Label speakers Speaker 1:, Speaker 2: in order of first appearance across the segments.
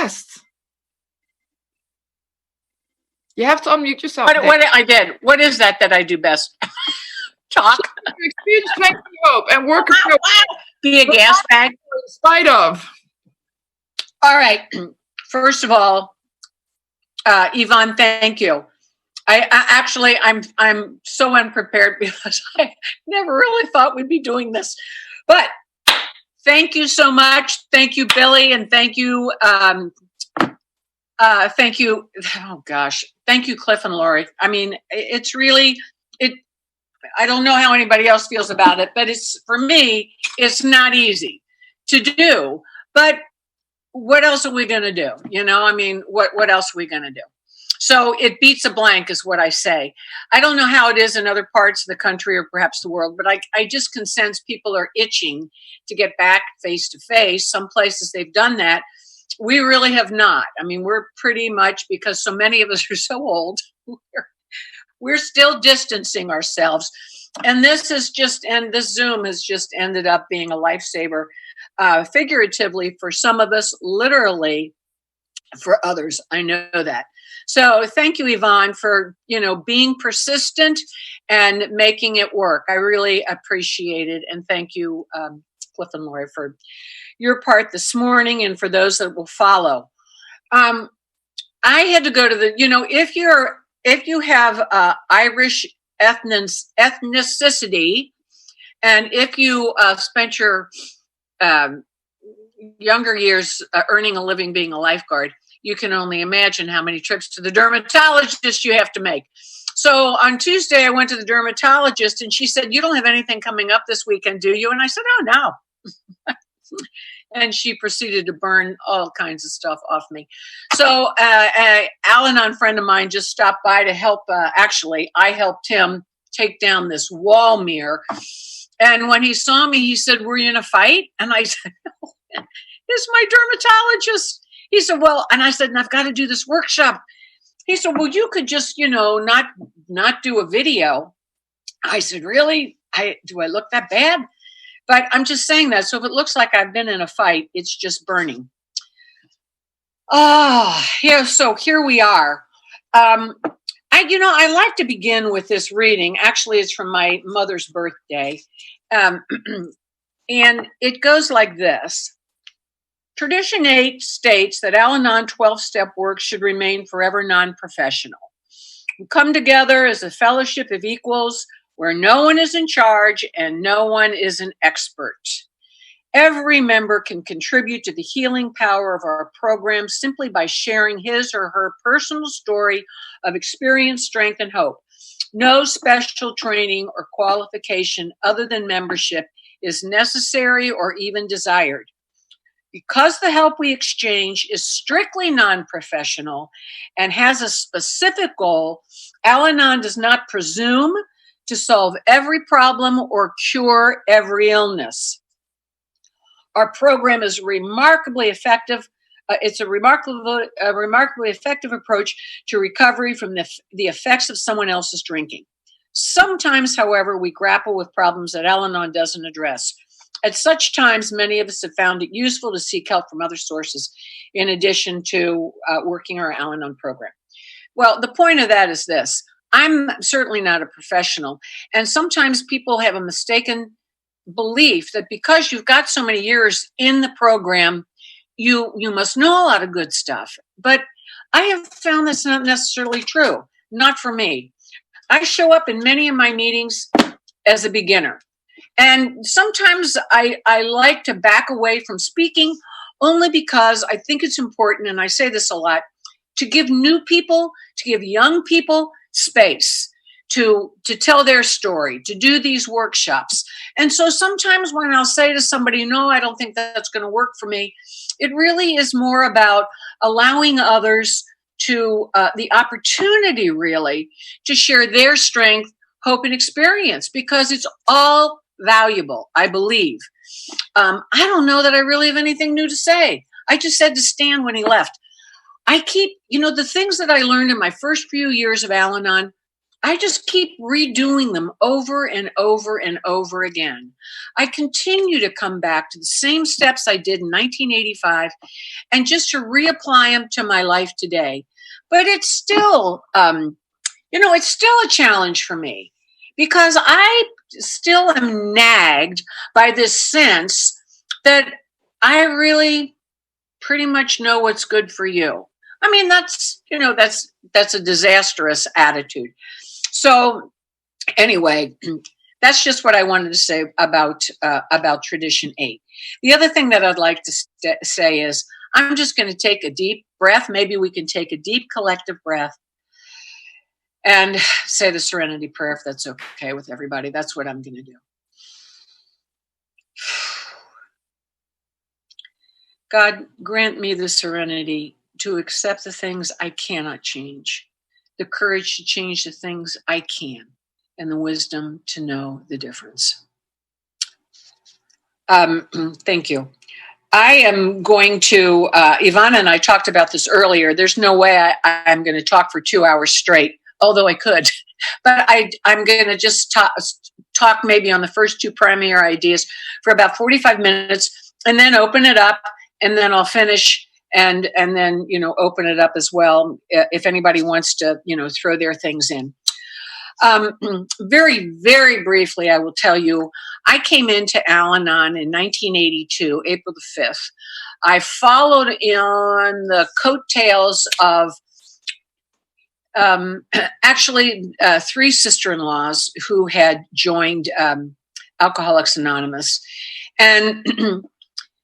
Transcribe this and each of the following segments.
Speaker 1: best. You have to unmute yourself.
Speaker 2: What I did. What is that I do best? Talk.
Speaker 1: Experience strength and hope and work.
Speaker 2: Be a gas bag.
Speaker 1: In spite of.
Speaker 2: All right. First of all, Yvonne, thank you. I'm so unprepared because I never really thought we'd be doing this. But thank you so much. Thank you, Billy, and thank you. Thank you. Oh gosh, thank you, Cliff and Lori. I mean, it's really it. I don't know how anybody else feels about it, but for me, it's not easy to do. But what else are we going to do? I mean, what else are we going to do? So it beats a blank is what I say. I don't know how it is in other parts of the country or perhaps the world, but I just can sense people are itching to get back face to face. Some places they've done that. We really have not. I mean, we're pretty much, because so many of us are so old, we're still distancing ourselves. And this Zoom has just ended up being a lifesaver, figuratively for some of us, literally for others. I know that. So thank you, Yvonne, for, being persistent and making it work. I really appreciate it. And thank you, Cliff and Lori, for your part this morning and for those that will follow. I had to go to if you have Irish ethnicity, and if you spent your younger years earning a living being a lifeguard, you can only imagine how many trips to the dermatologist you have to make. So on Tuesday, I went to the dermatologist and she said, "You don't have anything coming up this weekend, do you?" And I said, "Oh, no." And she proceeded to burn all kinds of stuff off me. So Al-Anon friend of mine just stopped by to help. Actually, I helped him take down this wall mirror. And when he saw me, he said, "Were you in a fight?" And I said, "No, it's my dermatologist." He said, "Well," and I said, "And I've got to do this workshop." He said, "Well, you could just, not do a video." I said, "Really? Do I look that bad?" But I'm just saying that. So if it looks like I've been in a fight, it's just burning. So here we are. I like to begin with this reading. Actually, it's from my mother's birthday. And it goes like this. Tradition 8 states that Al-Anon 12-step work should remain forever non-professional. We come together as a fellowship of equals where no one is in charge and no one is an expert. Every member can contribute to the healing power of our program simply by sharing his or her personal story of experience, strength, and hope. No special training or qualification other than membership is necessary or even desired. Because the help we exchange is strictly non-professional and has a specific goal, Al-Anon does not presume to solve every problem or cure every illness. Our program is remarkably effective. It's a remarkably effective approach to recovery from the effects of someone else's drinking. Sometimes, however, we grapple with problems that Al-Anon doesn't address. At such times, many of us have found it useful to seek help from other sources in addition to working our Al-Anon program. Well, the point of that is this. I'm certainly not a professional, and sometimes people have a mistaken belief that because you've got so many years in the program, you must know a lot of good stuff. But I have found that's not necessarily true. Not for me. I show up in many of my meetings as a beginner. And sometimes I like to back away from speaking only because I think it's important, and I say this a lot, to give new people, to give young people space to tell their story, to do these workshops. And so sometimes when I'll say to somebody, "No, I don't think that's going to work for me," it really is more about allowing others to the opportunity really to share their strength, hope, and experience, because it's all valuable, I believe. I don't know that I really have anything new to say. I just said to Stan when he left, I keep, the things that I learned in my first few years of Al-Anon, I just keep redoing them over and over and over again. I continue to come back to the same steps I did in 1985 and just to reapply them to my life today. But it's still, it's still a challenge for me because I still am nagged by this sense that I really pretty much know what's good for you. I mean, that's a disastrous attitude. So anyway, that's just what I wanted to say about Tradition 8. The other thing that I'd like to say is I'm just going to take a deep breath. Maybe we can take a deep collective breath and say the Serenity Prayer if that's okay with everybody. That's what I'm going to do. God, grant me the serenity to accept the things I cannot change, the courage to change the things I can, and the wisdom to know the difference. Thank you. I am going to, Ivana and I talked about this earlier. There's no way I'm going to talk for 2 hours straight, although I could. But I'm going to just talk maybe on the first two primary ideas for about 45 minutes and then open it up, and then I'll finish and then, open it up as well if anybody wants to, throw their things in. Very, very briefly, I will tell you, I came into Al-Anon in 1982, April the 5th. I followed on the coattails of three sister-in-laws who had joined Alcoholics Anonymous. And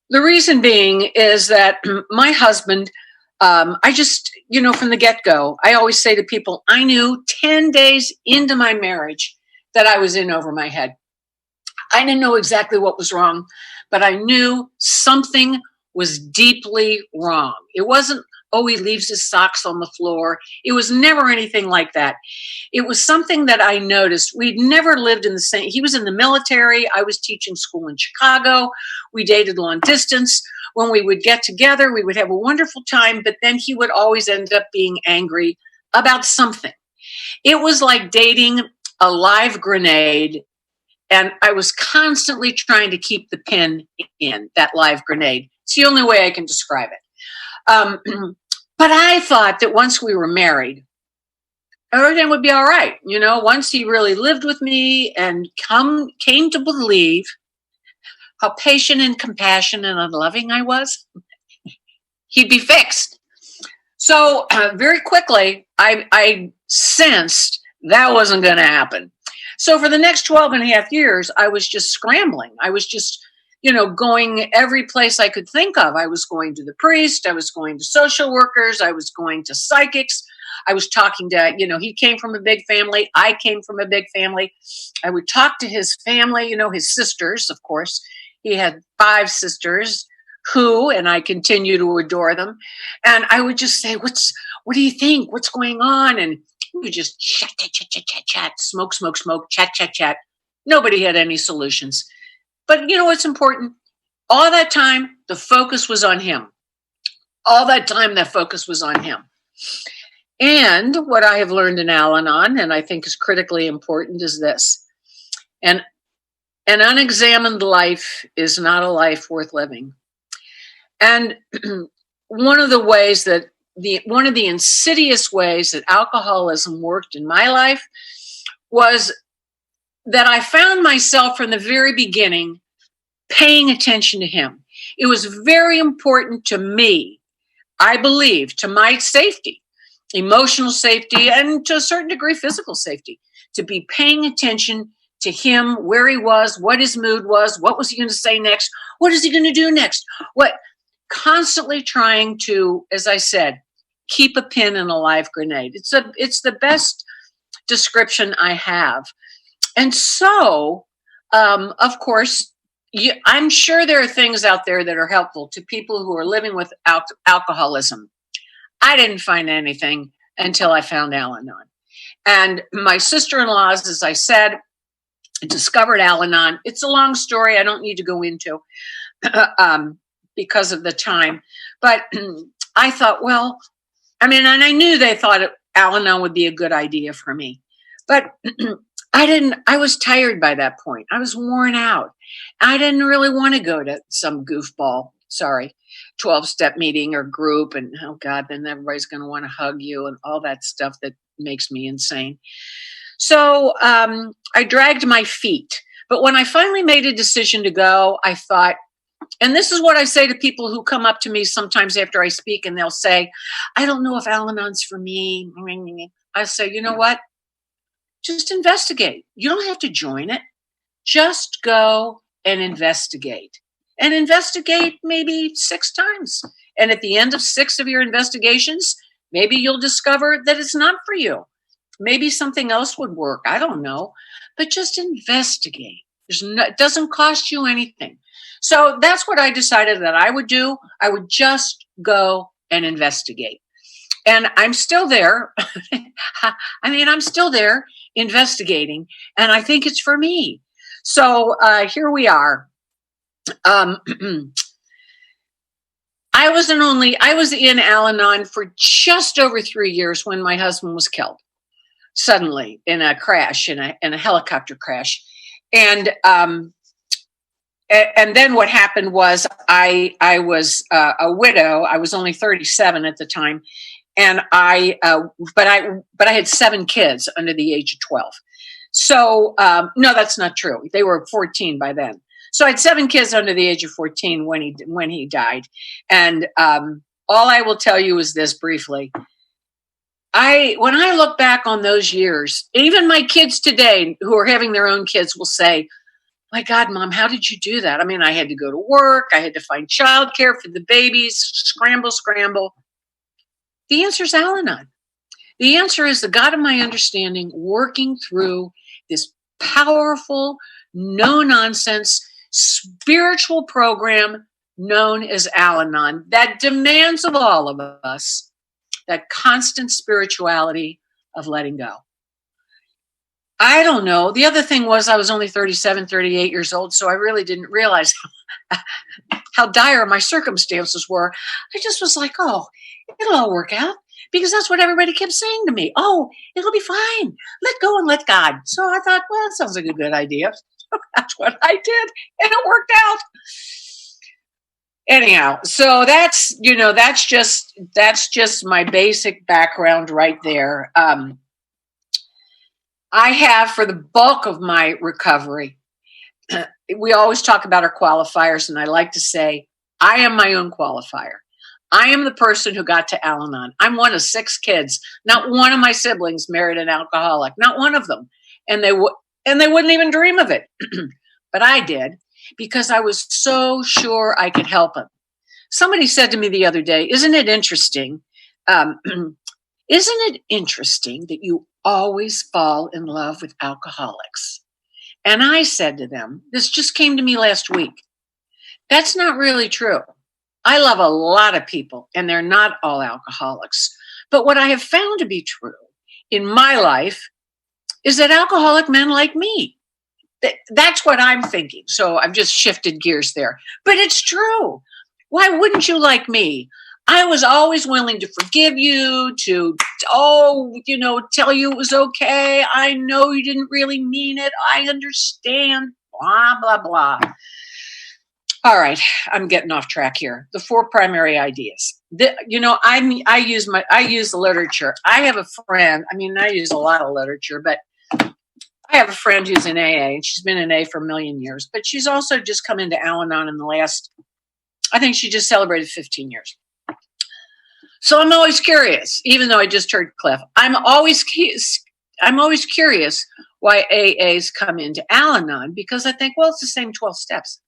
Speaker 2: the reason being is that my husband, I just, from the get-go, I always say to people, I knew 10 days into my marriage that I was in over my head. I didn't know exactly what was wrong, but I knew something was deeply wrong. It wasn't, he leaves his socks on the floor. It was never anything like that. It was something that I noticed. We'd never lived in the same, he was in the military. I was teaching school in Chicago. We dated long distance. When we would get together, we would have a wonderful time, but then he would always end up being angry about something. It was like dating a live grenade, and I was constantly trying to keep the pin in that live grenade. It's the only way I can describe it. But I thought that once we were married, everything would be all right. Once he really lived with me and came to believe how patient and compassionate and loving I was, he'd be fixed. So very quickly, I sensed that wasn't going to happen. So for the next 12 and a half years, I was just scrambling. I was just, going every place I could think of. I was going to the priest. I was going to social workers. I was going to psychics. I was talking to, he came from a big family. I came from a big family. I would talk to his family, his sisters, of course. He had 5 sisters and I continue to adore them. And I would just say, what do you think? What's going on? And we would just chat, smoke, chat. Nobody had any solutions. But what's important? All that time, the focus was on him. All that time, that focus was on him. And what I have learned in Al-Anon, and I think is critically important, is this. An unexamined life is not a life worth living. And one of the insidious ways that alcoholism worked in my life was that I found myself from the very beginning paying attention to him. It was very important to me, I believe, to my safety, emotional safety, and to a certain degree, physical safety, to be paying attention to him, where he was, what his mood was, what was he going to say next, what is he going to do next, constantly trying to, as I said, keep a pin in a live grenade. It's the best description I have. And so, of course, I'm sure there are things out there that are helpful to people who are living with alcoholism. I didn't find anything until I found Al-Anon. And my sister-in-laws, as I said, discovered Al-Anon. It's a long story I don't need to go into because of the time. But I thought, and I knew they thought Al-Anon would be a good idea for me. But I was tired by that point. I was worn out. I didn't really want to go to some goofball, 12-step meeting or group. And oh God, then everybody's going to want to hug you and all that stuff that makes me insane. So I dragged my feet. But when I finally made a decision to go, I thought, and this is what I say to people who come up to me sometimes after I speak and they'll say, I don't know if Al-Anon's for me. I say, you know what? Just investigate. You don't have to join it. Just go and investigate. And investigate maybe 6 times. And at the end of 6 of your investigations, maybe you'll discover that it's not for you. Maybe something else would work. I don't know. But just investigate. It doesn't cost you anything. So that's what I decided that I would do. I would just go and investigate. And I'm still there. I'm still there investigating, and I think it's for me. So here we are. I was in Al-Anon for just over 3 years when my husband was killed suddenly in a crash, in a helicopter crash. And then what happened was I was a widow. I was only 37 at the time. And but I had 7 kids under the age of 12. So, no, that's not true. They were 14 by then. So I had 7 kids under the age of 14 when he died. And, all I will tell you is this briefly. When I look back on those years, even my kids today who are having their own kids will say, my God, Mom, how did you do that? I had to go to work. I had to find childcare for the babies, scramble. The answer is Al-Anon. The answer is the God of my understanding working through this powerful, no-nonsense spiritual program known as Al-Anon that demands of all of us that constant spirituality of letting go. I don't know. The other thing was I was only 37, 38 years old, so I really didn't realize how dire my circumstances were. I just was like, oh, it'll all work out, because that's what everybody kept saying to me. Oh, it'll be fine. Let go and let God. So I thought, well, that sounds like a good idea. So that's what I did, and it worked out. Anyhow, so that's just my basic background right there. I have, for the bulk of my recovery, we always talk about our qualifiers, and I like to say, I am my own qualifier. I am the person who got to Al-Anon. I'm one of 6 kids. Not one of my siblings married an alcoholic. Not one of them. And they wouldn't even dream of it. But I did, because I was so sure I could help them. Somebody said to me the other day, isn't it interesting? Isn't it interesting that you always fall in love with alcoholics? And I said to them, this just came to me last week. That's not really true. I love a lot of people, and they're not all alcoholics. But what I have found to be true in my life is that alcoholic men like me. That's what I'm thinking. So I've just shifted gears there. But it's true. Why wouldn't you like me? I was always willing to forgive you, to tell you it was okay. I know you didn't really mean it. I understand. Blah, blah, blah. All right, I'm getting off track here. The 4 primary ideas. I use the literature. I have a friend. I use a lot of literature, but I have a friend who's in AA, and she's been in AA for a million years. But she's also just come into Al-Anon in the last, I think she just celebrated 15 years. So I'm always curious, even though I just heard Cliff. I'm always curious why AAs come into Al-Anon, because I think, well, it's the same 12 steps.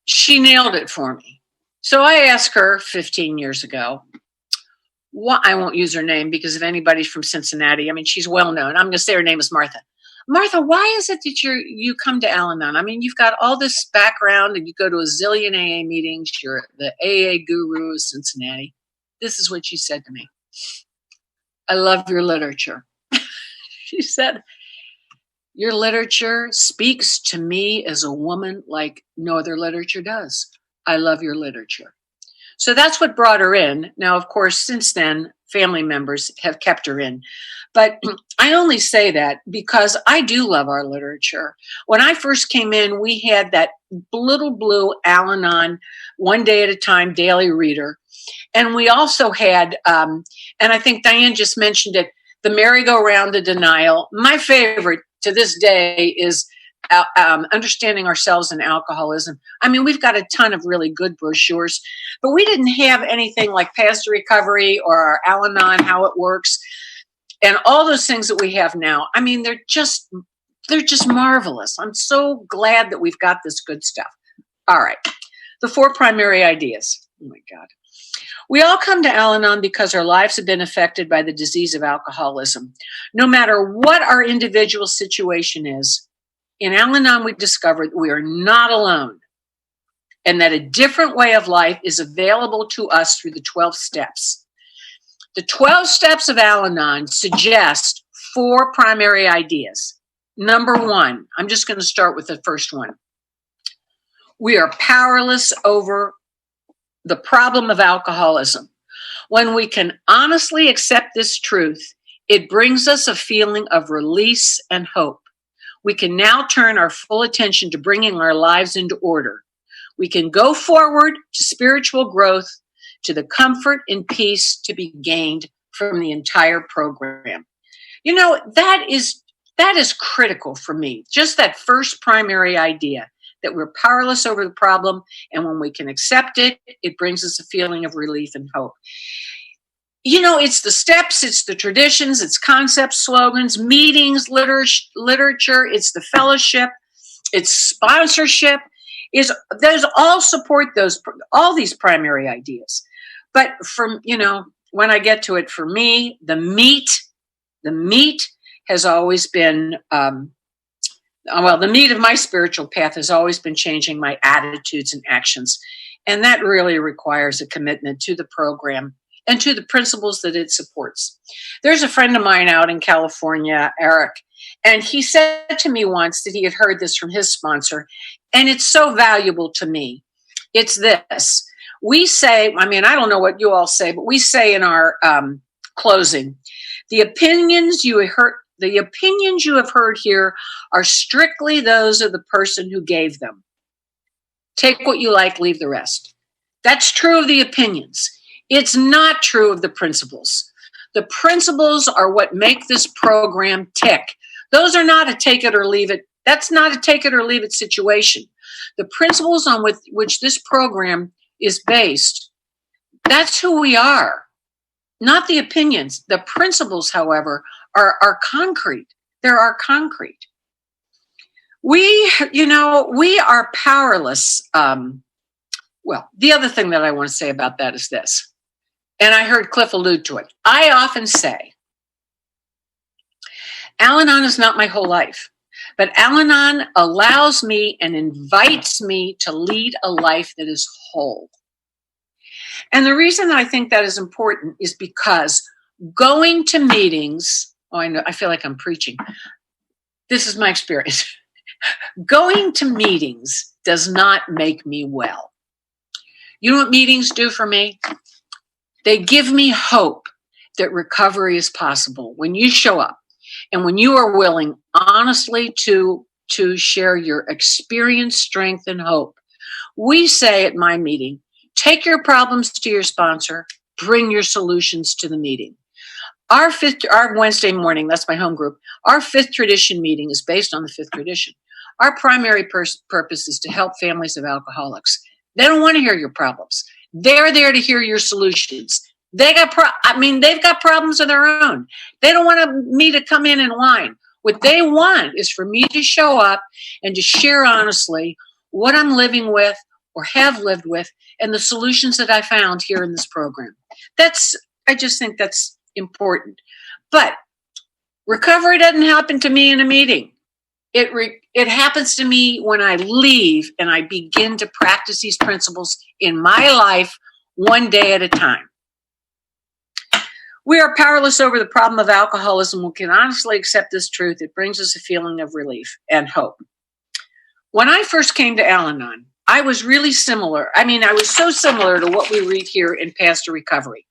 Speaker 2: She nailed it for me. So I asked her 15 years ago, I won't use her name, because if anybody's from Cincinnati, she's well known. I'm going to say her name is Martha. Martha, why is it that you come to Al-Anon? You've got all this background, and you go to a zillion AA meetings. You're the AA guru of Cincinnati. This is what she said to me. I love your literature. She said, your literature speaks to me as a woman like no other literature does. I love your literature. So that's what brought her in. Now, of course, since then, family members have kept her in. But I only say that because I do love our literature. When I first came in, we had that little blue Al-Anon, one day at a time daily reader. And we also had, and I think Diane just mentioned it, the merry-go-round of denial. My favorite to this day is Understanding Ourselves in Alcoholism. I mean, we've got a ton of really good brochures, but we didn't have anything like Paths to Recovery or our Al-Anon, How It Works, and all those things that we have now. I mean, they're just marvelous. I'm so glad that we've got this good stuff. All right, the 4 primary ideas. Oh my God. We all come to Al-Anon because our lives have been affected by the disease of alcoholism. No matter what our individual situation is, in Al-Anon we've discovered we are not alone and that a different way of life is available to us through the 12 steps. The 12 steps of Al-Anon suggest 4 primary ideas. Number 1, I'm just going to start with the first one. We are powerless over the problem of alcoholism. When we can honestly accept this truth, it brings us a feeling of release and hope. We can now turn our full attention to bringing our lives into order. We can go forward to spiritual growth, to the comfort and peace to be gained from the entire program. You know, that is critical for me. Just that first primary idea, that we're powerless over the problem, and when we can accept it, it brings us a feeling of relief and hope. You know, it's the steps, it's the traditions, it's concepts, slogans, meetings, literature, it's the fellowship, it's sponsorship, there's all support all these primary ideas. But when I get to it, for me, the meat has always been, the meat of my spiritual path has always been changing my attitudes and actions. And that really requires a commitment to the program and to the principles that it supports. There's a friend of mine out in California, Eric, and he said to me once that he had heard this from his sponsor, and it's so valuable to me. It's this. We say, I mean, I don't know what you all say, but we say in our closing, the opinions you have heard here are strictly those of the person who gave them. Take what you like, leave the rest. That's true of the opinions. It's not true of the principles. The principles are what make this program tick. Those are not a take it or leave it. That's not a take it or leave it situation. The principles on which this program is based, that's who we are, not the opinions. The principles, however, are concrete. There are concrete. We are powerless. The other thing that I want to say about that is this, and I heard Cliff allude to it. I often say, Al-Anon is not my whole life, but Al-Anon allows me and invites me to lead a life that is whole. And the reason that I think that is important is because going to meetings, I feel like I'm preaching. This is my experience. Going to meetings does not make me well. You know what meetings do for me? They give me hope that recovery is possible when you show up and when you are willing honestly to share your experience, strength, and hope. We say at my meeting, take your problems to your sponsor, bring your solutions to the meeting. Our Wednesday morning, that's my home group, our 5th tradition meeting is based on the 5th tradition. Our primary purpose is to help families of alcoholics. They don't want to hear your problems. They're there to hear your solutions. They've got problems of their own. They don't want me to come in and whine. What they want is for me to show up and to share honestly what I'm living with or have lived with and the solutions that I found here in this program. I just think that's important. But recovery doesn't happen to me in a meeting. It happens to me when I leave and I begin to practice these principles in my life one day at a time. We are powerless over the problem of alcoholism. We can honestly accept this truth. It brings us a feeling of relief and hope. When I first came to Al-Anon, I was really similar. I mean, I was so similar to what we read here in Path to Recovery.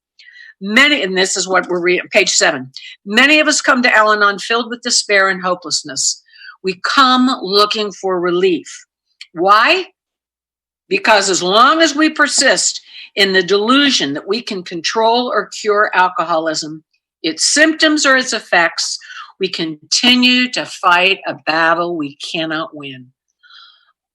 Speaker 2: Many, and this is what we're reading, page 7. Many of us come to Al-Anon filled with despair and hopelessness. We come looking for relief. Why? Because as long as we persist in the delusion that we can control or cure alcoholism, its symptoms or its effects, we continue to fight a battle we cannot win.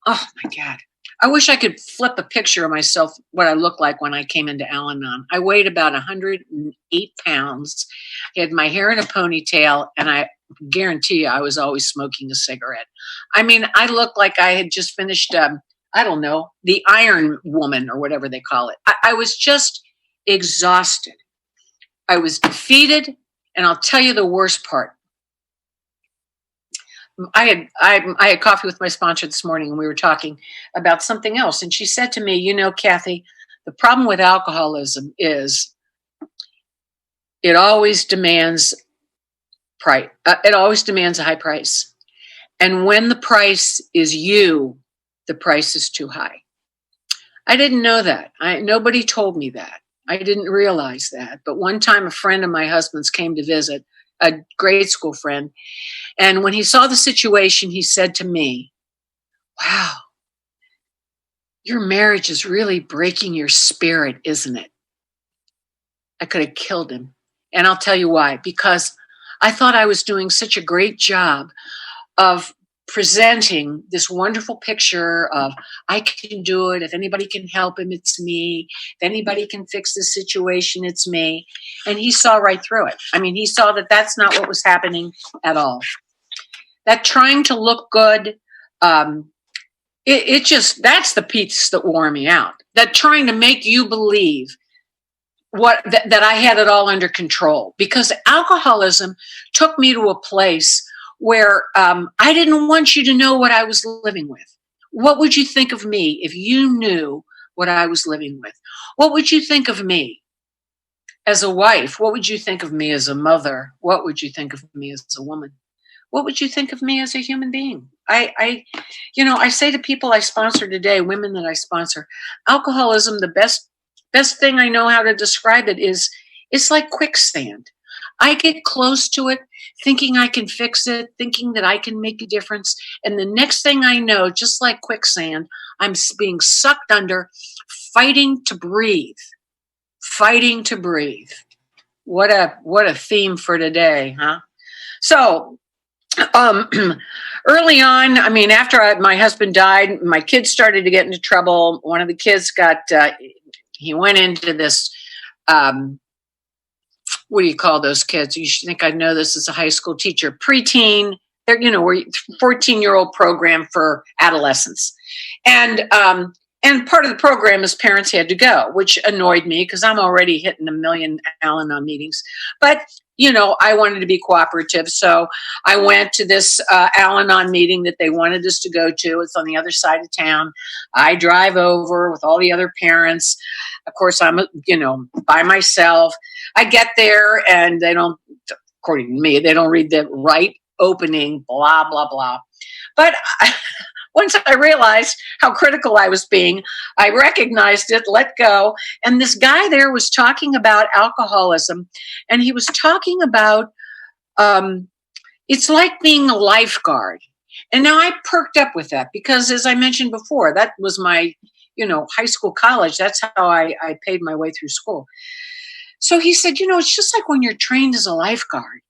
Speaker 2: Oh my God. I wish I could flip a picture of myself, what I looked like when I came into Al-Anon. I weighed about 108 pounds, I had my hair in a ponytail, and I guarantee you I was always smoking a cigarette. I mean, I looked like I had just finished, I don't know, the Iron Woman or whatever they call it. I was just exhausted. I was defeated, and I'll tell you the worst part. I had coffee with my sponsor this morning, and we were talking about something else. And she said to me, you know, Kathy, the problem with alcoholism is it always demands price. It always demands a high price. And when the price is you, the price is too high. I didn't know that. Nobody told me that. I didn't realize that. But one time a friend of my husband's came to visit, a grade school friend. And when he saw the situation, he said to me, wow, your marriage is really breaking your spirit, isn't it? I could have killed him. And I'll tell you why. Because I thought I was doing such a great job of presenting this wonderful picture of, I can do it. If anybody can help him, it's me. If anybody can fix this situation, it's me. And he saw right through it. I mean, he saw that that's not what was happening at all. That trying to look good, it just, that's the piece that wore me out. That trying to make you believe that I had it all under control. Because alcoholism took me to a place where I didn't want you to know what I was living with. What would you think of me if you knew what I was living with? What would you think of me as a wife? What would you think of me as a mother? What would you think of me as a woman? What would you think of me as a human being? I say to people I sponsor today, women that I sponsor, alcoholism, the best thing I know how to describe it is, it's like quicksand. I get close to it, thinking I can fix it, thinking that I can make a difference. And the next thing I know, just like quicksand, I'm being sucked under, fighting to breathe. Fighting to breathe. What a theme for today, huh? So, early on, I mean, after my husband died, my kids started to get into trouble. One of the kids he went into this, what do you call those kids? You should think I'd know this as a high school teacher. Preteen, they're, we're 14-year-old program for adolescents. And part of the program is parents had to go, which annoyed me because I'm already hitting a million Al-Anon meetings. But I wanted to be cooperative. So I went to this Al-Anon meeting that they wanted us to go to. It's on the other side of town. I drive over with all the other parents. Of course, I'm, by myself. I get there and they don't, according to me, they don't read the right opening, blah, blah, blah. But once I realized how critical I was being, I recognized it, let go. And this guy there was talking about alcoholism. And he was talking about, it's like being a lifeguard. And now I perked up with that because, as I mentioned before, that was my, high school, college. That's how I paid my way through school. So he said, it's just like when you're trained as a lifeguard.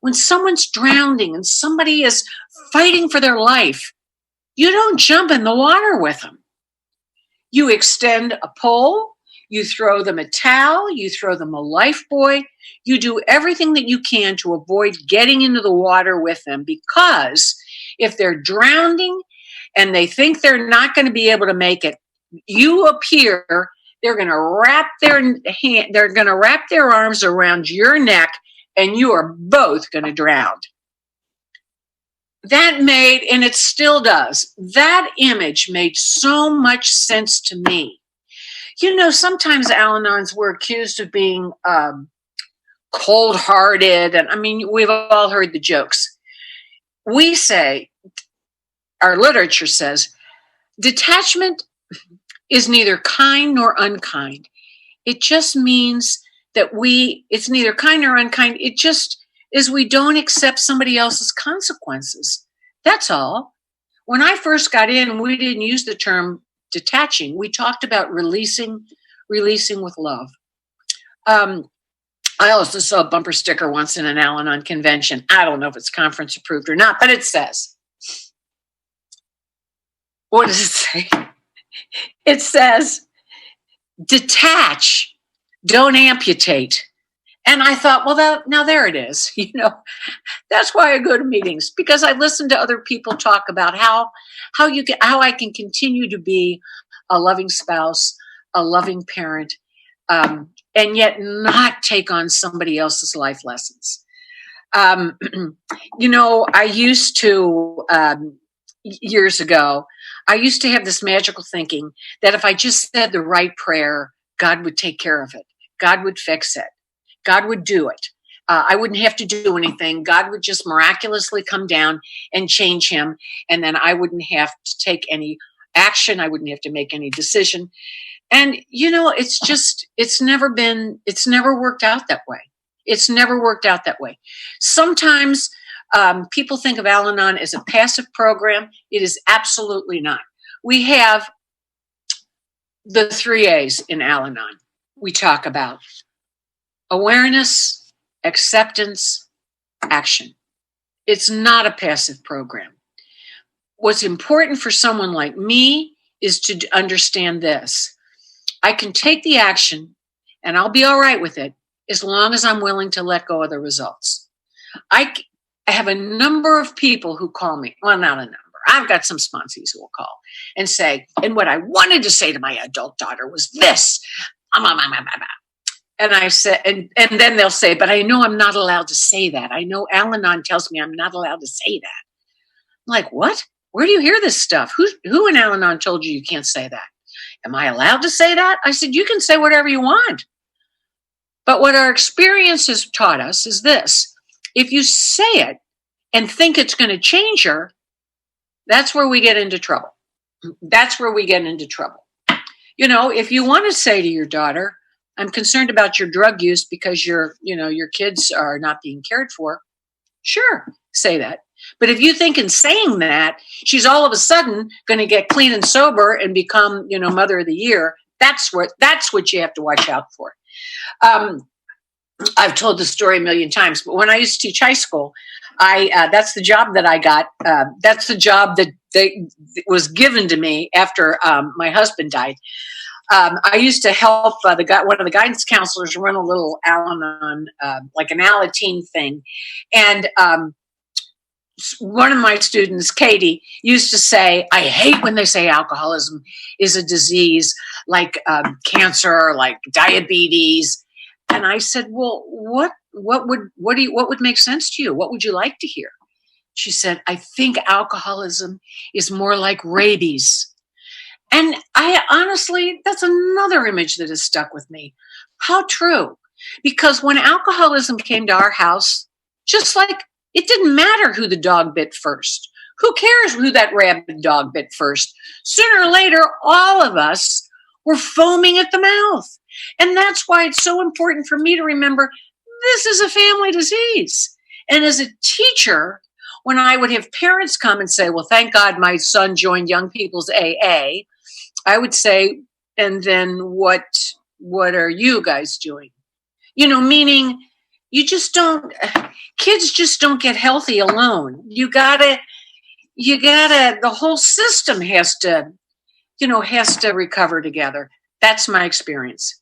Speaker 2: When someone's drowning and somebody is fighting for their life, you don't jump in the water with them. You extend a pole, you throw them a towel, you throw them a life buoy, you do everything that you can to avoid getting into the water with them, because if they're drowning and they think they're not going to be able to make it, you appear, they're going to wrap their arms around your neck and you are both going to drown. That made, and it still does, that image made so much sense to me. Sometimes Al-Anons were accused of being cold-hearted, and I mean, we've all heard the jokes. We say, our literature says, detachment is neither kind nor unkind. It just means that it's neither kind nor unkind. It just is we don't accept somebody else's consequences. That's all. When I first got in, we didn't use the term detaching. We talked about releasing with love. I also saw a bumper sticker once in an Al-Anon convention. I don't know if it's conference approved or not, but it says, what does it say? It says, detach, don't amputate. And I thought, well, now there it is. That's why I go to meetings, because I listen to other people talk about how I can continue to be a loving spouse, a loving parent, and yet not take on somebody else's life lessons. I used to, years ago, I used to have this magical thinking that if I just said the right prayer, God would take care of it. God would fix it. God would do it. I wouldn't have to do anything. God would just miraculously come down and change him. And then I wouldn't have to take any action. I wouldn't have to make any decision. And, it's never worked out that way. It's never worked out that way. Sometimes people think of Al-Anon as a passive program. It is absolutely not. We have the 3 A's in Al-Anon. We talk about awareness, acceptance, action. It's not a passive program. What's important for someone like me is to understand this. I can take the action and I'll be all right with it as long as I'm willing to let go of the results. I have a number of people who call me. Well, not a number. I've got some sponsees who will call and say, and what I wanted to say to my adult daughter was this. And I said, and then they'll say, but I know I'm not allowed to say that. I know Al-Anon tells me I'm not allowed to say that. I'm like, what? Where do you hear this stuff? Who in Al-Anon told you can't say that? Am I allowed to say that? I said, you can say whatever you want. But what our experience has taught us is this. If you say it and think it's going to change her, that's where we get into trouble. That's where we get into trouble. If you want to say to your daughter, I'm concerned about your drug use because your kids are not being cared for. Sure, say that. But if you think in saying that, she's all of a sudden going to get clean and sober and become, mother of the year, that's what you have to watch out for. I've told the story a million times, but when I used to teach high school, that's the job that I got. That's the job that was given to me after my husband died. I used to help one of the guidance counselors run a little Al-Anon, like an Al-Anon thing. And one of my students, Katie, used to say, I hate when they say alcoholism is a disease like cancer, like diabetes. And I said, well, what would make sense to you? What would you like to hear? She said, I think alcoholism is more like rabies. And I honestly, that's another image that has stuck with me. How true. Because when alcoholism came to our house, just like it didn't matter who the dog bit first. Who cares who that rabid dog bit first? Sooner or later, all of us were foaming at the mouth. And that's why it's so important for me to remember this is a family disease. And as a teacher, when I would have parents come and say, well, thank God my son joined Young People's AA, I would say, and then what are you guys doing? Meaning kids just don't get healthy alone. You gotta, the whole system has to recover together. That's my experience.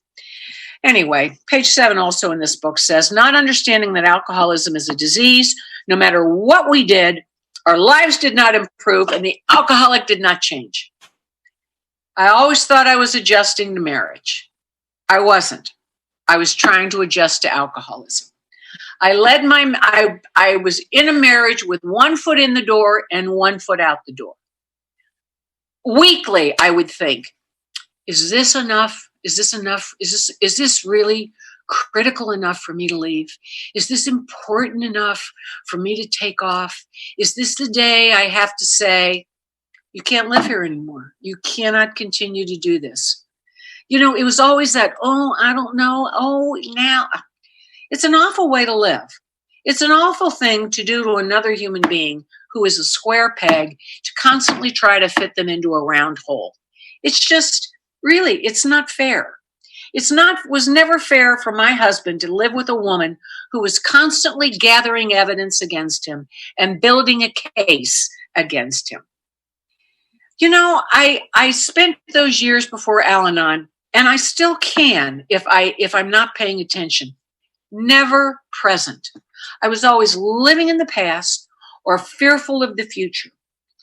Speaker 2: Anyway, page 7 also in this book says, not understanding that alcoholism is a disease, no matter what we did, our lives did not improve and the alcoholic did not change. I always thought I was adjusting to marriage. I wasn't. I was trying to adjust to alcoholism. I was in a marriage with 1 foot in the door and 1 foot out the door. Weekly, I would think, is this enough? Is this enough? Is this really critical enough for me to leave? Is this important enough for me to take off? Is this the day I have to say, You can't live here anymore. You cannot continue to do this. It was always that, oh, I don't know. Oh, now. It's an awful way to live. It's an awful thing to do to another human being who is a square peg to constantly try to fit them into a round hole. It's just, really, it's not fair. Was never fair for my husband to live with a woman who was constantly gathering evidence against him and building a case against him. I spent those years before Al-Anon, and I still can if I'm not paying attention. Never present. I was always living in the past or fearful of the future.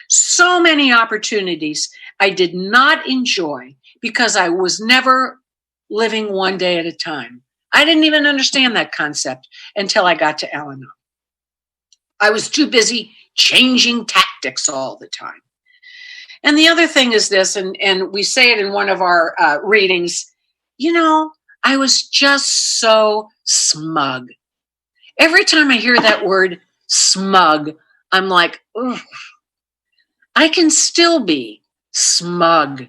Speaker 2: So many opportunities I did not enjoy because I was never living one day at a time. I didn't even understand that concept until I got to Al-Anon. I was too busy changing tactics all the time. And the other thing is this, and we say it in one of our readings, I was just so smug. Every time I hear that word smug, I'm like, ugh, I can still be smug.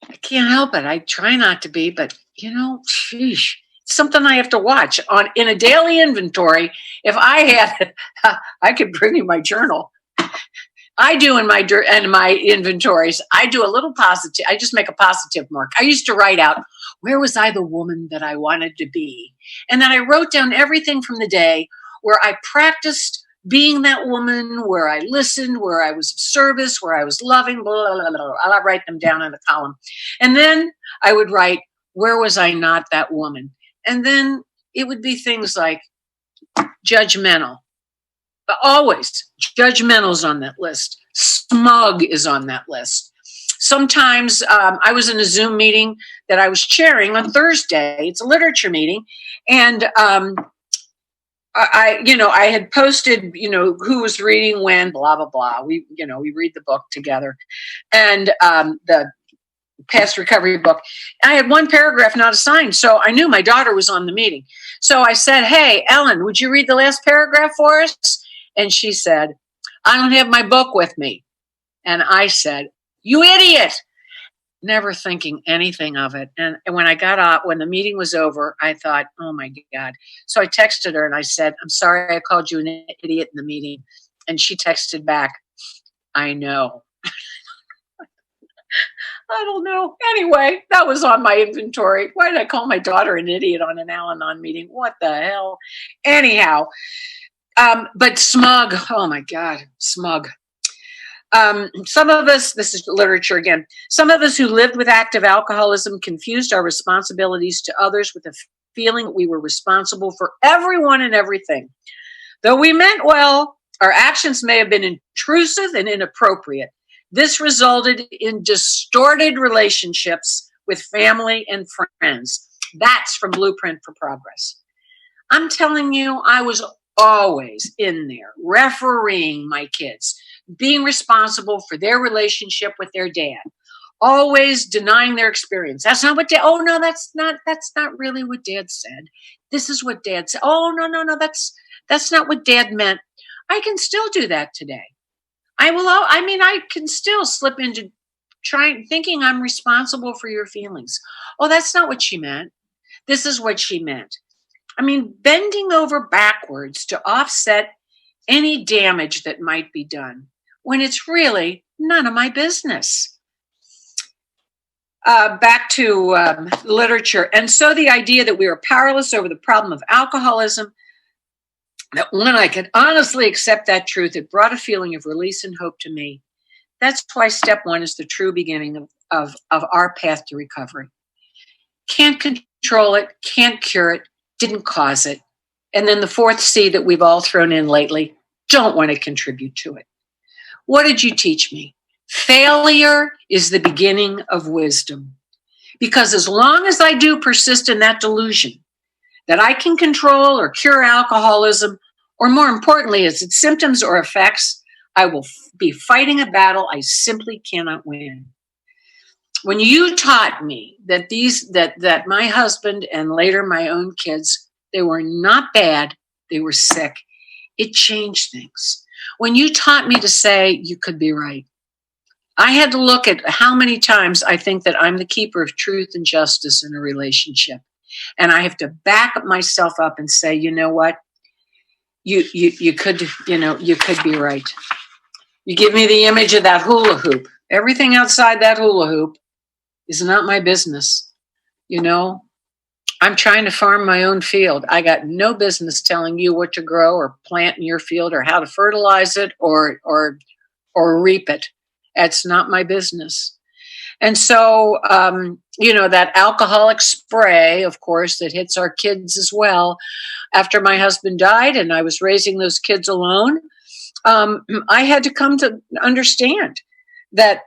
Speaker 2: I can't help it. I try not to be, but sheesh, it's something I have to watch in a daily inventory. If I had, I could bring you my journal. I do in my inventories. I do a little positive. I just make a positive mark. I used to write out, where was I the woman that I wanted to be? And then I wrote down everything from the day where I practiced being that woman, where I listened, where I was of service, where I was loving, blah, blah, blah, blah. I'll write them down in a column. And then I would write, where was I not that woman? And then it would be things like judgmental. But always, judgmental's on that list. Smug is on that list. Sometimes I was in a Zoom meeting that I was chairing on Thursday. It's a literature meeting. And I had posted, who was reading when, blah, blah, blah. We read the book together. And the past recovery book. I had one paragraph not assigned, so I knew my daughter was on the meeting. So I said, hey, Ellen, would you read the last paragraph for us? And she said, I don't have my book with me. And I said, you idiot, never thinking anything of it. And when I got up, when the meeting was over, I thought, oh my God. So I texted her and I said, I'm sorry I called you an idiot in the meeting. And she texted back, I know. I don't know. Anyway, that was on my inventory. Why did I call my daughter an idiot on an Al-Anon meeting? What the hell? Anyhow. But smug, oh my God, smug. Some of us, this is literature again, some of us who lived with active alcoholism confused our responsibilities to others with the feeling that we were responsible for everyone and everything. Though we meant well, our actions may have been intrusive and inappropriate. This resulted in distorted relationships with family and friends. That's from Blueprint for Progress. I'm telling you, I was always in there, refereeing my kids, being responsible for their relationship with their dad, always denying their experience. That's not what dad, oh no, that's not really what dad said. This is what dad said. Oh no, that's not what dad meant. I can still do that today. I can still slip into thinking I'm responsible for your feelings. Oh, that's not what she meant. This is what she meant. Bending over backwards to offset any damage that might be done when it's really none of my business. Back to literature. And so the idea that we are powerless over the problem of alcoholism, that when I could honestly accept that truth, it brought a feeling of release and hope to me. That's why step one is the true beginning of our path to recovery. Can't control it, can't cure it, didn't cause it. And then the fourth C that we've all thrown in lately, don't want to contribute to it. What did you teach me? Failure is the beginning of wisdom. Because as long as I do persist in that delusion that I can control or cure alcoholism, or more importantly, its symptoms or effects, I will be fighting a battle I simply cannot win. When you taught me that that my husband and later my own kids, they were not bad, they were sick, it changed things. when you taught me to say, you could be right, I had to look at how many times I think that I'm the keeper of truth and justice in a relationship. And I have to back myself up and say, you know what? You could, you could be right. You give me the image of that hula hoop. Everything outside that hula hoop is not my business. I'm trying to farm my own field. I got no business telling you what to grow or plant in your field or how to fertilize it or reap it. That's not my business. And so, that alcoholic spray, of course, that hits our kids as well. After my husband died and I was raising those kids alone, I had to come to understand that,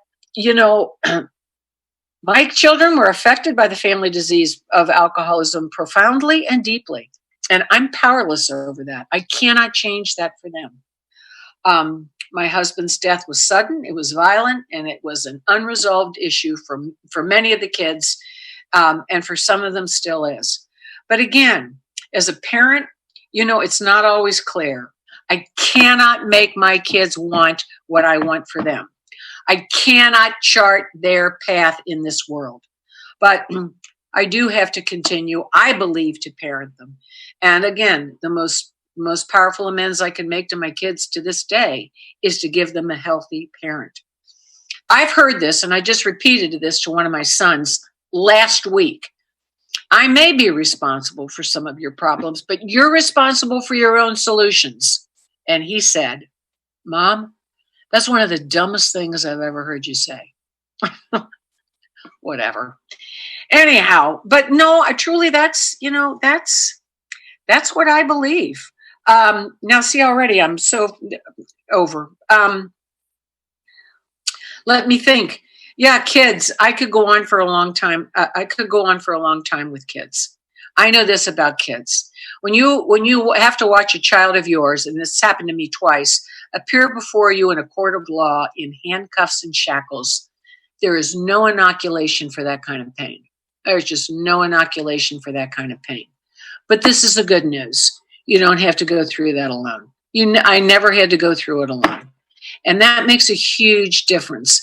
Speaker 2: my children were affected by the family disease of alcoholism profoundly and deeply. And I'm powerless over that. I cannot change that for them. My husband's death was sudden, it was violent, and it was an unresolved issue for many of the kids, and for some of them still is. But again, as a parent, it's not always clear. I cannot make my kids want what I want for them. I cannot chart their path in this world. But I do have to continue, I believe, to parent them. And again, the most powerful amends I can make to my kids to this day is to give them a healthy parent. I've heard this, and I just repeated this to one of my sons last week. I may be responsible for some of your problems, but you're responsible for your own solutions. And he said, Mom, that's one of the dumbest things I've ever heard you say. Whatever. Anyhow, but no, that's what I believe. Now, see, already I'm so over. Let me think. Yeah, kids. I could go on for a long time. With kids. I know this about kids. When you have to watch a child of yours, and this happened to me twice, appear before you in a court of law in handcuffs and shackles, there is no inoculation for that kind of pain. There's just no inoculation for that kind of pain. But this is the good news. You don't have to go through that alone. I never had to go through it alone. And that makes a huge difference.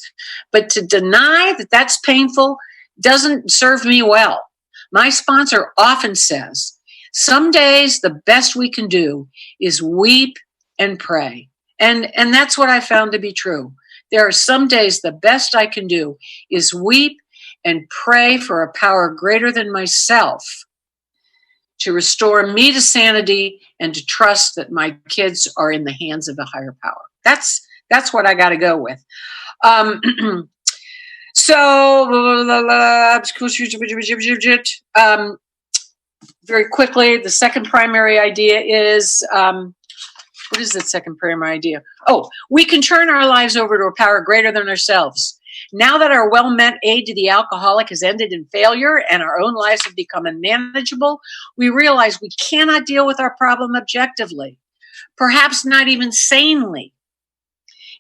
Speaker 2: But to deny that that's painful doesn't serve me well. My sponsor often says, some days the best we can do is weep and pray. And that's what I found to be true. There are some days the best I can do is weep and pray for a power greater than myself to restore me to sanity and to trust that my kids are in the hands of a higher power. That's what I got to go with. Very quickly, the second primary idea is, what is the second primary idea? Oh, we can turn our lives over to a power greater than ourselves. Now that our well-meant aid to the alcoholic has ended in failure and our own lives have become unmanageable, we realize we cannot deal with our problem objectively, perhaps not even sanely.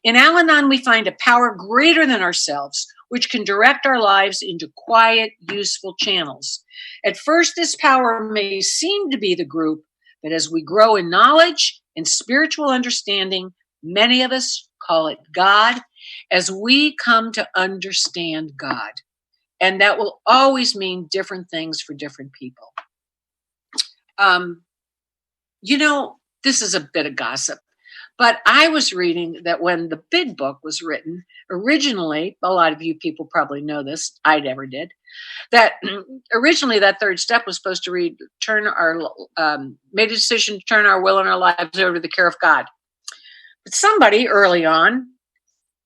Speaker 2: In Al-Anon, we find a power greater than ourselves, which can direct our lives into quiet, useful channels. At first, this power may seem to be the group, but as we grow in knowledge and spiritual understanding, many of us call it God, as we come to understand God. And that will always mean different things for different people. This is a bit of gossip. But I was reading that when the big book was written, originally, a lot of you people probably know this, I never did, that originally that third step was supposed to read, made a decision to turn our will and our lives over to the care of God. But somebody early on,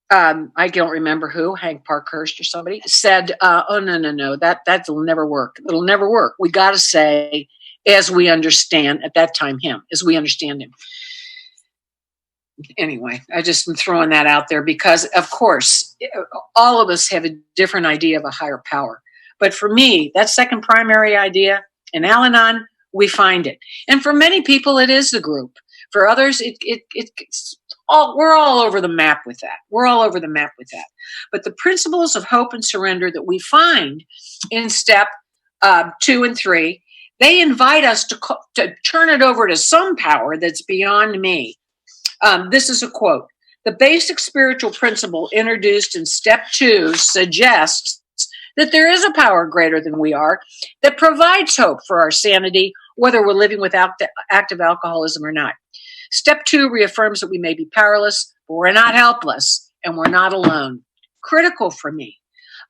Speaker 2: I don't remember who, Hank Parkhurst or somebody, said, oh, no, that'll never work. It'll never work. We got to say, as we understand, at that time, as we understand him. Anyway, I just am throwing that out there because, of course, all of us have a different idea of a higher power. But for me, that second primary idea in Al-Anon, we find it. And for many people, it is the group. For others, we're all over the map with that. But the principles of hope and surrender that we find in step 2 and 3, they invite us to turn it over to some power that's beyond me. This is a quote. The basic spiritual principle introduced in step 2 suggests that there is a power greater than we are that provides hope for our sanity, whether we're living with active alcoholism or not. Step 2 reaffirms that we may be powerless, but we're not helpless, and we're not alone. Critical for me.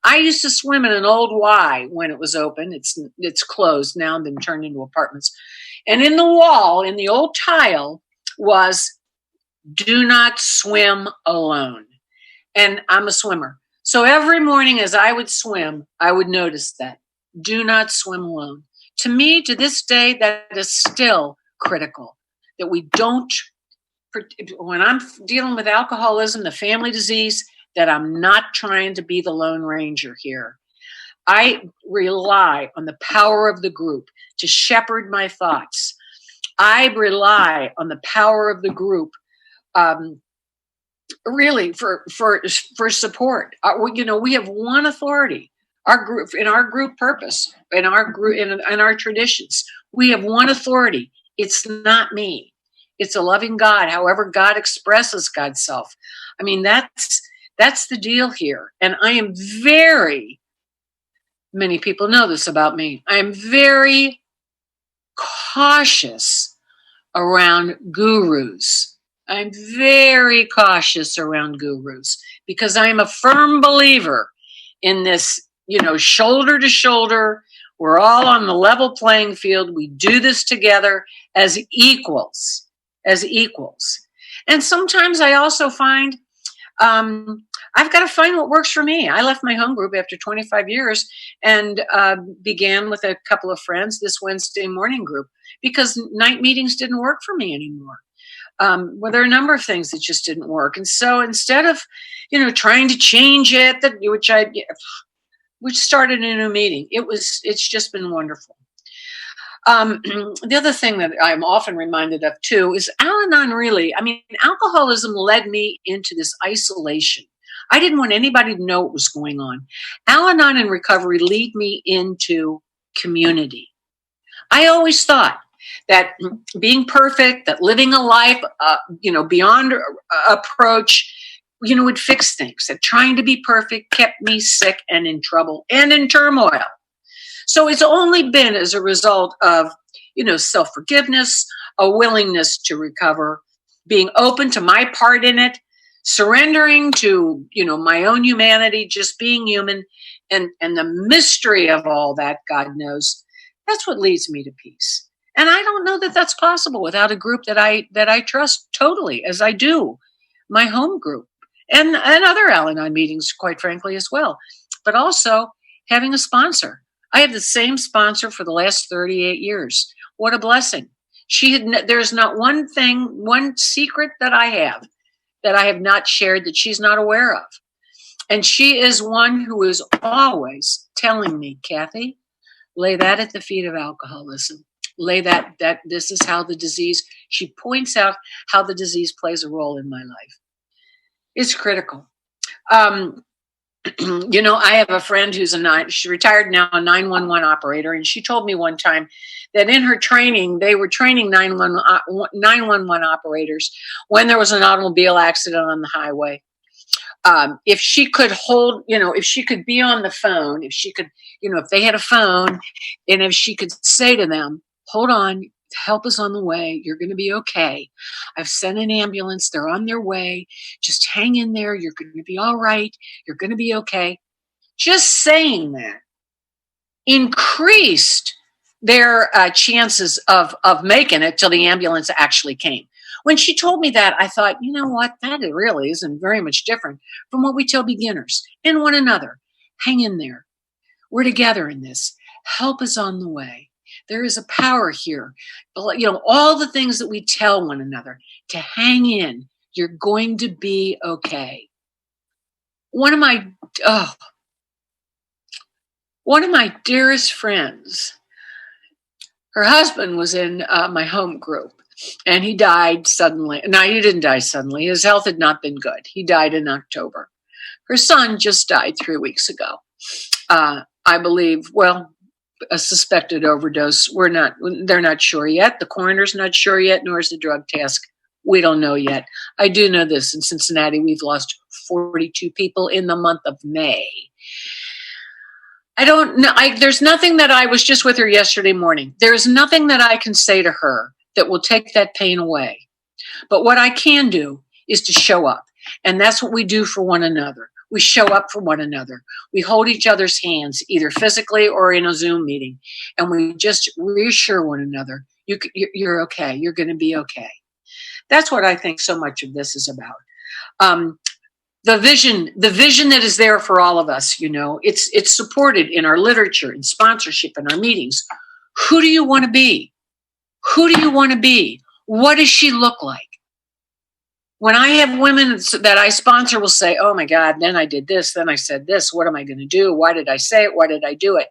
Speaker 2: I used to swim in an old Y when it was open. It's closed now and been turned into apartments. And in the wall, in the old tile, was do not swim alone. And I'm a swimmer. So every morning as I would swim, I would notice that. Do not swim alone. To me, to this day, that is still critical. That we don't, when I'm dealing with alcoholism, the family disease, that I'm not trying to be the Lone Ranger here. I rely on the power of the group to shepherd my thoughts. I rely on the power of the group really for support. We have one authority. Our group, in our group purpose, in our group, in our traditions, we have one authority. It's not me. It's a loving God. However God expresses God's self. I mean, that's the deal here. And I am many people know this about me. I am very cautious around gurus. I'm very cautious around gurus because I'm a firm believer in this, shoulder to shoulder. We're all on the level playing field. We do this together as equals. And sometimes I also find I've got to find what works for me. I left my home group after 25 years and began with a couple of friends this Wednesday morning group because night meetings didn't work for me anymore. Well, there are a number of things that just didn't work. And so instead of, trying to change it, which started in a meeting, it's just been wonderful. The other thing that I'm often reminded of too is Al-Anon alcoholism led me into this isolation. I didn't want anybody to know what was going on. Al-Anon and recovery lead me into community. I always thought that being perfect, that living a life, beyond approach, would fix things. That trying to be perfect kept me sick and in trouble and in turmoil. So it's only been as a result of, self-forgiveness, a willingness to recover, being open to my part in it, surrendering to, my own humanity, just being human, and the mystery of all that, God knows, that's what leads me to peace. And I don't know that that's possible without a group that I trust totally, as I do my home group and other Al-Anon meetings, quite frankly, as well. But also having a sponsor. I have the same sponsor for the last 38 years. What a blessing. There's not one secret that I have not shared that she's not aware of. And she is one who is always telling me, Kathy, lay that at the feet of alcoholism. Lay that this is how the disease, she points out how the disease plays a role in my life. It's critical. I have a friend who's she's retired now, a 911 operator, and she told me one time that in her training, they were training 911 operators when there was an automobile accident on the highway. If she could if she could be on the phone, if she could, if they had a phone, and if she could say to them, hold on, help is on the way. You're going to be okay. I've sent an ambulance. They're on their way. Just hang in there. You're going to be all right. You're going to be okay. Just saying that increased their chances of making it till the ambulance actually came. When she told me that, I thought, you know what? That really isn't very much different from what we tell beginners and one another. Hang in there. We're together in this. Help is on the way. There is a power here. All the things that we tell one another to hang in. You're going to be okay. One of my dearest friends, her husband was in my home group, and he died suddenly. No, he didn't die suddenly. His health had not been good. He died in October. Her son just died 3 weeks ago. I believe, a suspected overdose. They're not sure yet. The coroner's not sure yet, nor is the drug task We don't know yet. I do know this. In Cincinnati, we've lost 42 people in the month of May. I don't know. There's nothing that I was just with her yesterday morning. There's nothing that I can say to her that will take that pain away. But what I can do is to show up. And that's what we do for one another. We show up for one another. We hold each other's hands, either physically or in a Zoom meeting. And we just reassure one another, you're okay. You're going to be okay. That's what I think so much of this is about. The vision that is there for all of us, it's supported in our literature, in sponsorship, in our meetings. Who do you want to be? Who do you want to be? What does she look like? When I have women that I sponsor will say, oh my God, then I did this, then I said this, what am I going to do? Why did I say it? Why did I do it?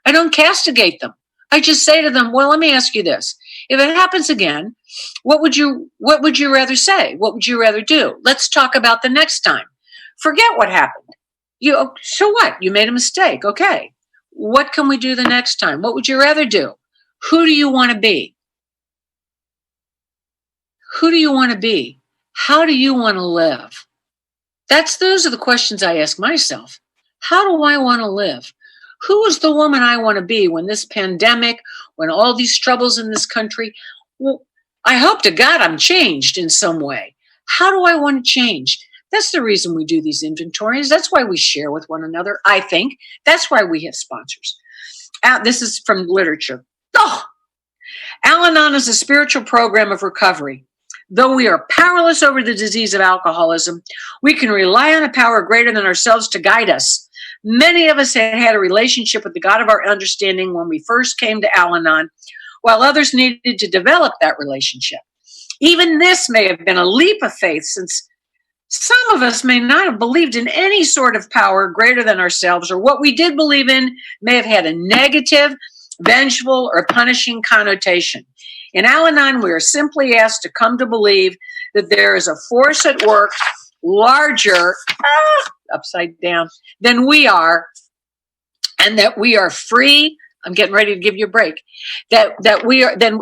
Speaker 2: I don't castigate them. I just say to them, well, let me ask you this. If it happens again, what would you rather say? What would you rather do? Let's talk about the next time. Forget what happened. So what? You made a mistake. Okay. What can we do the next time? What would you rather do? Who do you want to be? Who do you want to be? How do you want to live? Those are the questions I ask myself. How do I want to live? Who is the woman I want to be when this pandemic, when all these troubles in this country? Well, I hope to God I'm changed in some way. How do I want to change? That's the reason we do these inventories. That's why we share with one another, I think. That's why we have sponsors. This is from literature. Al-Anon is a spiritual program of recovery. Though we are powerless over the disease of alcoholism, we can rely on a power greater than ourselves to guide us. Many of us had a relationship with the God of our understanding when we first came to Al-Anon, while others needed to develop that relationship. Even this may have been a leap of faith, since some of us may not have believed in any sort of power greater than ourselves, or what we did believe in may have had a negative, vengeful, or punishing connotation. In Al-Anon, we are simply asked to come to believe that there is a force at work larger, upside down, than we are, and that we are free. I'm getting ready to give you a break. That we are than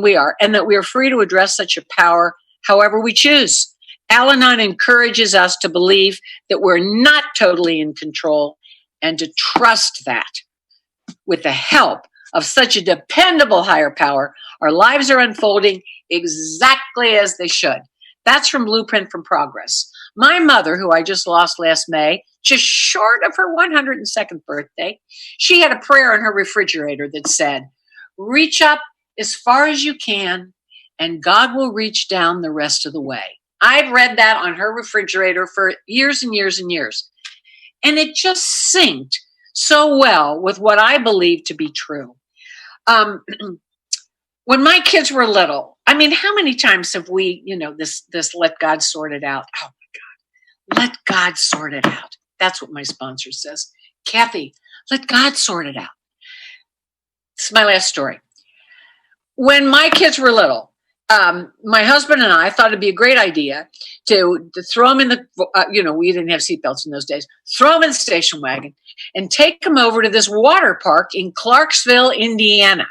Speaker 2: we are, and that we are free to address such a power however we choose. Al-Anon encourages us to believe that we're not totally in control, and to trust that with the help of such a dependable higher power, our lives are unfolding exactly as they should. That's from Blueprint from Progress. My mother, who I just lost last May, just short of her 102nd birthday, she had a prayer on her refrigerator that said, reach up as far as you can, and God will reach down the rest of the way. I've read that on her refrigerator for years and years and years. And it just synced so well with what I believe to be true. When my kids were little, I mean, how many times have we, this let God sort it out? Oh my God, let God sort it out. That's what my sponsor says. Kathy, let God sort it out. This is my last story. When my kids were little, my husband and I thought it'd be a great idea to throw them in the, we didn't have seatbelts in those days, throw them in the station wagon and take them over to this water park in Clarksville, Indiana.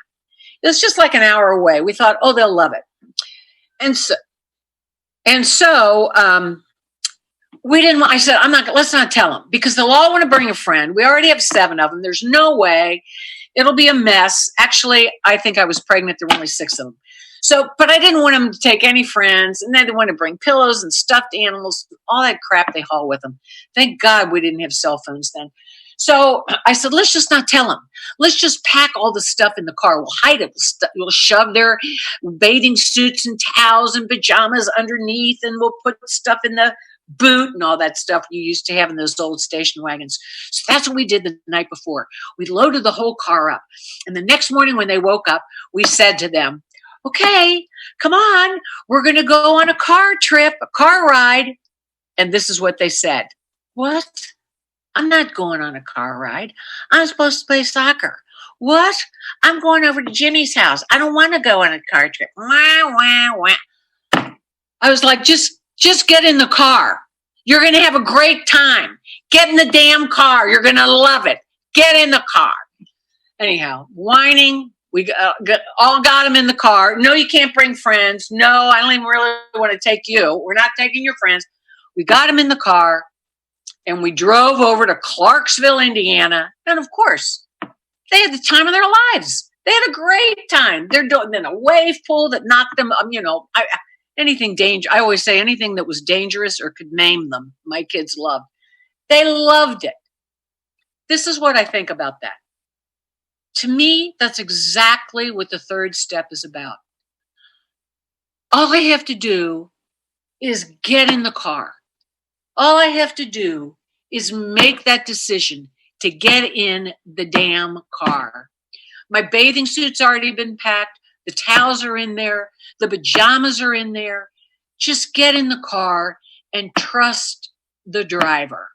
Speaker 2: It was just like an hour away. We thought, oh, they'll love it. And so we didn't, I said, let's not tell them, because they'll all want to bring a friend. We already have 7 of them. There's no way. It'll be a mess. Actually, I think I was pregnant. There were only 6 of them. So, but I didn't want them to take any friends, and they didn't want to bring pillows and stuffed animals, all that crap they haul with them. Thank God we didn't have cell phones then. So I said, let's just not tell them. Let's just pack all the stuff in the car. We'll hide it. We'll shove their bathing suits and towels and pajamas underneath, and we'll put stuff in the boot and all that stuff you used to have in those old station wagons. So that's what we did the night before. We loaded the whole car up. And the next morning when they woke up, we said to them, okay, come on, we're going to go on a car trip, a car ride. And this is what they said. What? I'm not going on a car ride. I'm supposed to play soccer. What? I'm going over to Jimmy's house. I don't want to go on a car trip. Wah, wah, wah. I was like, just get in the car. You're going to have a great time. Get in the damn car. You're going to love it. Get in the car. Anyhow, whining, We all got them in the car. No, you can't bring friends. No, I don't even really want to take you. We're not taking your friends. We got them in the car, and we drove over to Clarksville, Indiana. And of course, they had the time of their lives. They had a great time. They're doing then a wave pool that knocked them. Anything dangerous. I always say anything that was dangerous or could maim them. My kids loved. They loved it. This is what I think about that. To me, that's exactly what the third step is about. All I have to do is get in the car. All I have to do is make that decision to get in the damn car. My bathing suit's already been packed. The towels are in there. The pajamas are in there. Just get in the car and trust the driver.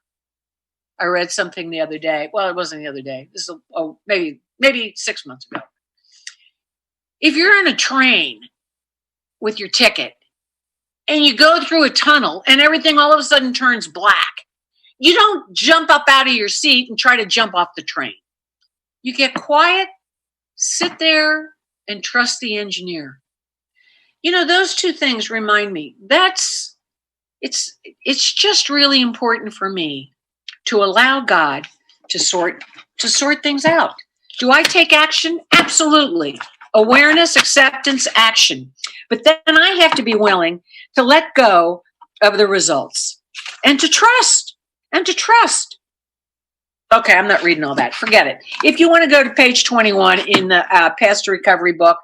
Speaker 2: I read something the other day. Well, it wasn't the other day. This is maybe 6 months ago. If you're in a train with your ticket and you go through a tunnel and everything all of a sudden turns black, you don't jump up out of your seat and try to jump off the train. You get quiet, sit there, and trust the engineer. Those two things remind me it's just really important for me to allow God to sort things out. Do I take action? Absolutely. Awareness, acceptance, action. But then I have to be willing to let go of the results and to trust. Okay, I'm not reading all that. Forget it. If you want to go to page 21 in the Path to Recovery book,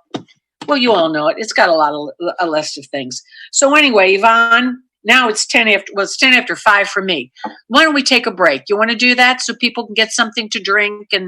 Speaker 2: well, you all know it. It's got a list of things. So anyway, Yvonne, now it's 10 after 5 for me. Why don't we take a break? You want to do that so people can get something to drink and